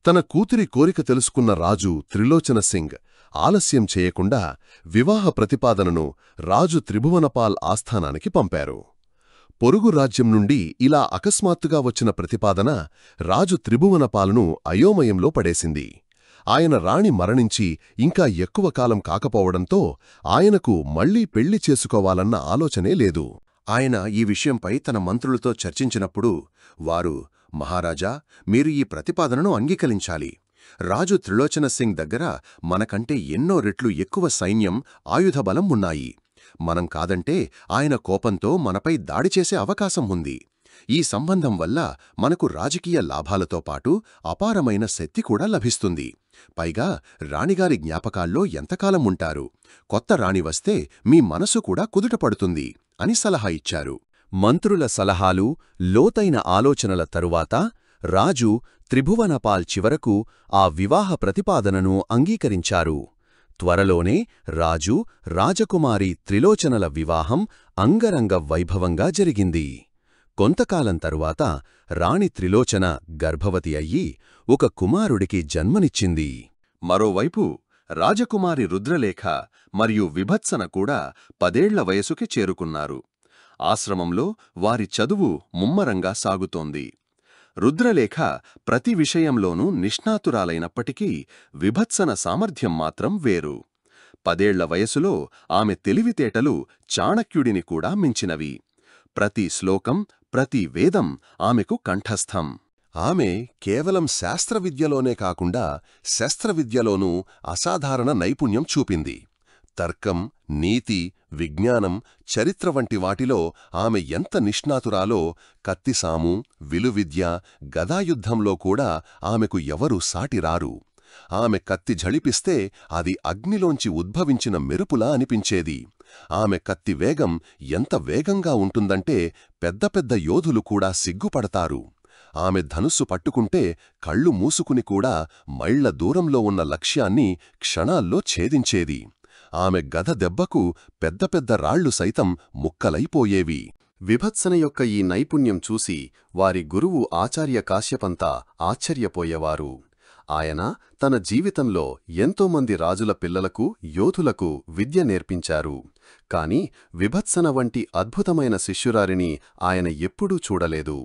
తన కూతురి కోరిక తెలుసుకున్న రాజు త్రిలోచన సింగ్ ఆలస్యం చేయకుండా వివాహ ప్రతిపాదనను రాజు త్రిభువనపాల్ ఆస్థానానికి పంపారు. పొరుగు రాజ్యం నుండి ఇలా అకస్మాత్తుగా వచ్చిన ప్రతిపాదన రాజు త్రిభువనపాల్ను అయోమయంలో పడేసింది. ఆయన రాణి మరణించి ఇంకా ఎక్కువ కాలం కాకపోవడంతో ఆయనకు మళ్లీ పెళ్లి చేసుకోవాలన్న ఆలోచనే లేదు. ఆయన ఈ విషయంపై తన మంత్రులతో చర్చించినప్పుడు వారు, మహారాజా, మీరు ఈ ప్రతిపాదనను అంగీకరించాలి. రాజు త్రిలోచన సింగ్ దగ్గర మనకంటే ఎన్నో రెట్లు ఎక్కువ సైన్యం, ఆయుధబలం ఉన్నాయి. మనం కాదంటే ఆయన కోపంతో మనపై దాడి చేసే అవకాశం ఉంది. ఈ సంబంధం వల్ల మనకు రాజకీయ లాభాలతో పాటు అపారమైన శక్తి కూడా లభిస్తుంది. పైగా రాణిగారి జ్ఞాపకాల్లో ఎంతకాలం ఉంటారు? కొత్త రాణి వస్తే మీ మనసు కూడా కుదుటపడుతుంది అని సలహా ఇచ్చారు. మంత్రుల సలహాలు, లోతైన ఆలోచనల తరువాత రాజు త్రిభువనపాల్ చివరకు ఆ వివాహ ప్రతిపాదనను అంగీకరించారు. త్వరలోనే రాజు, రాజకుమారి త్రిలోచనల వివాహం అంగరంగ వైభవంగా జరిగింది. కొంతకాలం తరువాత రాణి త్రిలోచన గర్భవతి అయ్యి ఒక కుమారుడికి జన్మనిచ్చింది. మరోవైపు రాజకుమారి రుద్రలేఖ మరియు విభత్సన కూడా 10 ఏళ్ల వయసుకి చేరుకున్నారు. ఆశ్రమంలో వారి చదువు ముమ్మరంగా సాగుతోంది. రుద్రలేఖ ప్రతి విషయంలోనూ నిష్ణాతురాలైనప్పటికీ విభత్సన సామర్థ్యం మాత్రం వేరు. 10 ఏళ్ల వయసులో ఆమె తెలివితేటలు చాణక్యుడిని కూడా మించినవి. ప్రతి శ్లోకం, ప్రతి వేదం ఆమెకు కంఠస్థం. ఆమె కేవలం శాస్త్రవిద్యలోనే కాకుండా శస్త్రవిద్యలోనూ అసాధారణ నైపుణ్యం చూపింది. తర్కం, నీతి, విజ్ఞానం, చరిత్ర వంటి వాటిలో ఆమె ఎంత నిష్ణాతురాలో కత్తిసాము, విలువిద్య, గదాయుద్ధంలో కూడా ఆమెకు ఎవరూ సాటిరారు. ఆమె కత్తి ఝళిపిస్తే అది అగ్నిలోంచి ఉద్భవించిన మెరుపులా అనిపించేది. ఆమె కత్తి వేగం ఎంత వేగంగా ఉంటుందంటే పెద్ద పెద్ద యోధులు కూడా సిగ్గుపడతారు. ఆమె ధనుస్సు పట్టుకుంటే కళ్ళు మూసుకుని కూడా మైళ్ల దూరంలో ఉన్న లక్ష్యాన్ని క్షణాల్లో ఛేదించేది. ఆమె గద దెబ్బకు పెద్ద పెద్ద రాళ్లు సైతం ముక్కలైపోయేవి. విభత్సన యొక్క ఈ నైపుణ్యం చూసి వారి గురువు ఆచార్య కాశ్యపంతా ఆశ్చర్యపోయేవారు. ఆయన తన జీవితంలో ఎంతోమంది రాజుల పిల్లలకు, యోధులకు విద్య నేర్పించారు. కాని విభత్సన వంటి అద్భుతమైన శిష్యురారిని ఆయన ఎప్పుడూ చూడలేదు.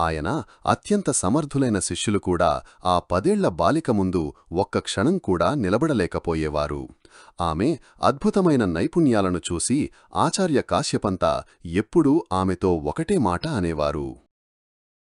ఆయన అత్యంత సమర్థులైన శిష్యులు కూడా ఆ 10 ఏళ్ల బాలిక ముందు ఒక్క క్షణం కూడా నిలబడలేకపోయేవారు. ఆమె అద్భుతమైన నైపుణ్యాలను చూసి ఆచార్య కాశ్యపంతా ఎప్పుడూ ఆమెతో ఒకటే మాట అనేవారు.